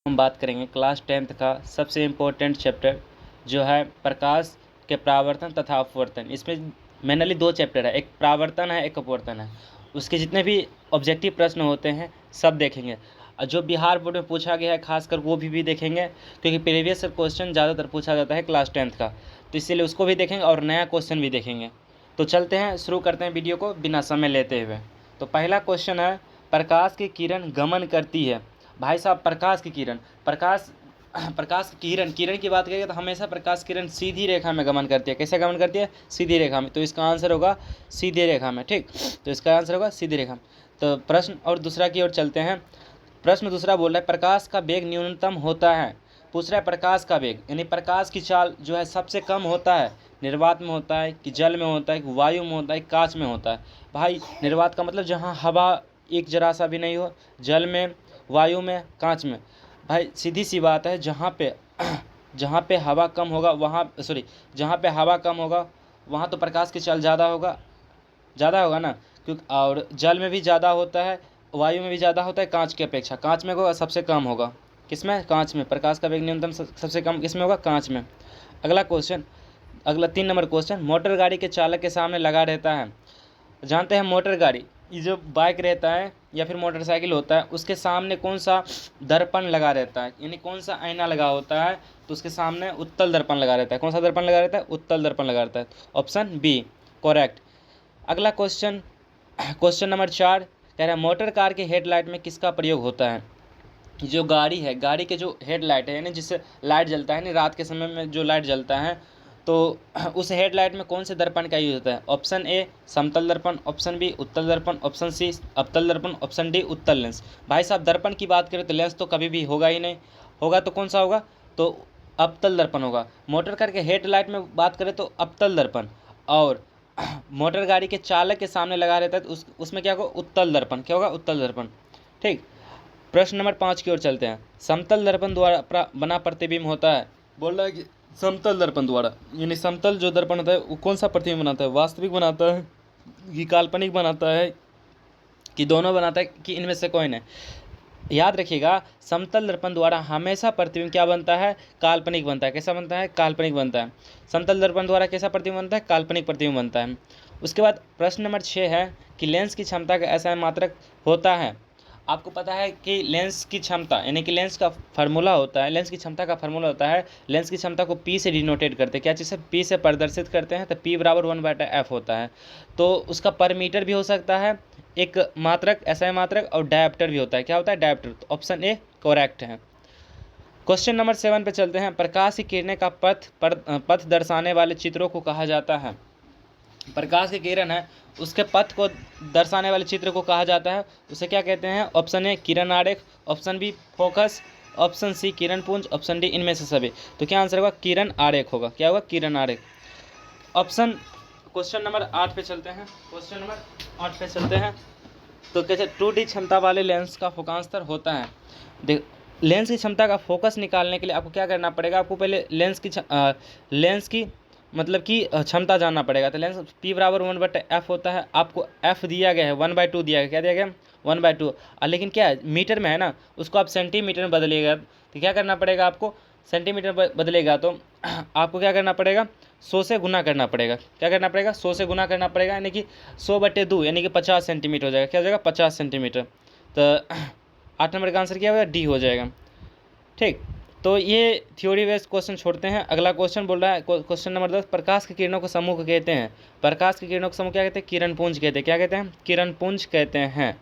हम बात करेंगे क्लास 10th का सबसे इम्पोर्टेंट चैप्टर जो है प्रकाश के परावर्तन तथा अपवर्तन। इसमें मेनली दो चैप्टर है, एक परावर्तन है, एक अपवर्तन है। उसके जितने भी ऑब्जेक्टिव प्रश्न होते हैं सब देखेंगे, और जो बिहार बोर्ड में पूछा गया है खासकर वो भी देखेंगे, क्योंकि प्रीवियस क्वेश्चन ज़्यादातर पूछा जाता है क्लास 10th का, तो इसीलिए उसको भी देखेंगे और नया क्वेश्चन भी देखेंगे। तो चलते हैं, शुरू करते हैं वीडियो को बिना समय लेते हुए। तो पहला क्वेश्चन है, प्रकाश की किरण गमन करती है। भाई साहब, प्रकाश की किरण, प्रकाश की किरण की बात करेंगे तो हमेशा प्रकाश किरण सीधी रेखा में गमन करती है। कैसे गमन करती है? सीधी रेखा में। तो इसका आंसर होगा सीधी रेखा में। ठीक, तो इसका आंसर होगा सीधी रेखा में। तो प्रश्न और दूसरा की ओर चलते हैं। प्रश्न दूसरा बोल रहा है, प्रकाश का वेग न्यूनतम होता है। पूछ रहा है प्रकाश का वेग, यानी प्रकाश की चाल जो है सबसे कम होता है निर्वात में होता है कि जल में होता है कि वायु में होता है, कांच में होता है। भाई निर्वात का मतलब जहाँ हवा एक जरा सा भी नहीं हो, जल में, वायु में, कांच में। भाई सीधी सी बात है, जहाँ पे हवा कम होगा जहाँ पे हवा कम होगा वहाँ तो प्रकाश की चाल ज़्यादा होगा ना, क्योंकि और जल में भी ज़्यादा होता है, वायु में भी ज़्यादा होता है कांच की अपेक्षा। कांच में होगा सबसे कम होगा, किसमें? कांच में। प्रकाश का वेग न्यूनतम सबसे कम किसमें होगा? कांच में। अगला 3 नंबर क्वेश्चन, मोटर गाड़ी के चालक के सामने लगा रहता है। जानते हैं मोटर गाड़ी, ये जो बाइक रहता है या फिर मोटरसाइकिल होता है, उसके सामने कौन सा दर्पण लगा रहता है, यानी कौन सा आईना लगा होता है? तो उसके सामने उत्तल दर्पण लगा रहता है। कौन सा दर्पण लगा रहता है? उत्तल दर्पण लगा रहता है। Option B correct. अगला क्वेश्चन नंबर 4 कह रहा है, मोटर कार के हेडलाइट में किसका प्रयोग होता है? जो गाड़ी है, गाड़ी के जो हेडलाइट है, यानी जिससे लाइट जलता है, यानी रात के समय में जो लाइट जलता है, तो उस हेडलाइट में कौन से दर्पण का यूज होता है? ऑप्शन ए समतल दर्पण, ऑप्शन बी उत्तल दर्पण, ऑप्शन सी अवतल दर्पण, ऑप्शन डी उत्तल लेंस। भाई साहब, दर्पण की बात करें तो लेंस तो कभी भी होगा ही नहीं, होगा तो कौन सा होगा? तो अवतल दर्पण होगा। मोटर कार के हेडलाइट में बात करें तो अवतल दर्पण, और मोटर गाड़ी के चालक के सामने लगा रहता है तो उसमें क्या होगा? उत्तल दर्पण। क्या होगा? उत्तल दर्पण। ठीक, प्रश्न नंबर 5 की ओर चलते हैं। समतल दर्पण द्वारा बना प्रतिबिंब होता है। बोल रहा है कि समतल दर्पण द्वारा, यानी समतल जो दर्पण होता है वो कौन सा प्रतिबिंब बनाता है? वास्तविक बनाता है कि काल्पनिक बनाता है कि दोनों बनाता है कि इनमें से कोई नहीं? याद रखिएगा, समतल दर्पण द्वारा हमेशा प्रतिबिंब क्या बनता है? काल्पनिक बनता है। कैसा बनता है? काल्पनिक बनता है। समतल दर्पण द्वारा कैसा प्रतिबिंब बनता है? काल्पनिक प्रतिबिंब बनता है। उसके बाद प्रश्न नंबर 6 है कि लेंस की क्षमता का ऐसा मात्रक होता है। आपको पता है कि लेंस की क्षमता, यानी कि लेंस का फार्मूला होता है, लेंस की क्षमता का फार्मूला होता है, लेंस की क्षमता को पी से डिनोटेट करते हैं। क्या चीज़ से? पी से प्रदर्शित करते हैं, तो पी बराबर 1/f होता है। तो उसका पर मीटर भी हो सकता है एक मात्रक, ऐसा मात्रक, और डायप्टर भी होता है। क्या होता है? डायप्टर। तो ऑप्शन ए करेक्ट है। क्वेश्चन नंबर 7 पे चलते हैं। प्रकाश की किरणें का पथ दर्शाने वाले चित्रों को कहा जाता है। प्रकाश की किरण है, उसके पथ को दर्शाने वाले चित्र को कहा जाता है, उसे क्या कहते हैं? ऑप्शन ए किरण आरेख, option B focus, option C किरण पुंज, ऑप्शन डी इनमें से सभी। तो क्या आंसर होगा? किरण आरेख होगा। क्या होगा? किरण आरेख। क्वेश्चन नंबर 8 पे चलते हैं। तो कैसे 2D क्षमता वाले लेंस का फोकांश स्तर होता है? देख, लेंस की क्षमता का फोकस निकालने के लिए आपको क्या करना पड़ेगा? आपको पहले लेंस की मतलब कि क्षमता जानना पड़ेगा। तो लेंस P बराबर 1/f होता है। आपको f दिया गया है, 1/2 दिया गया। क्या दिया गया? 1/2। लेकिन क्या है, मीटर में है ना, उसको आप सेंटीमीटर में बदलिएगा तो क्या करना पड़ेगा आपको? सेंटीमीटर बदलेगा तो आपको क्या करना पड़ेगा? 100 से गुना करना पड़ेगा। क्या करना पड़ेगा? 100 से गुना करना पड़ेगा, यानी कि 100/2, यानी कि 50 सेंटीमीटर हो जाएगा। क्या हो जाएगा? 50 सेंटीमीटर। तो 8 नंबर का आंसर क्या होगा? डी हो जाएगा। ठीक, तो ये थ्योरी बेस्ड क्वेश्चन छोड़ते हैं। अगला क्वेश्चन बोल रहा है, क्वेश्चन नंबर 10, प्रकाश की किरणों को समूह कहते हैं। प्रकाश की किरणों को समूह क्या कहते हैं? किरण पुंज कहते हैं। क्या कहते हैं? किरण पुंज कहते हैं।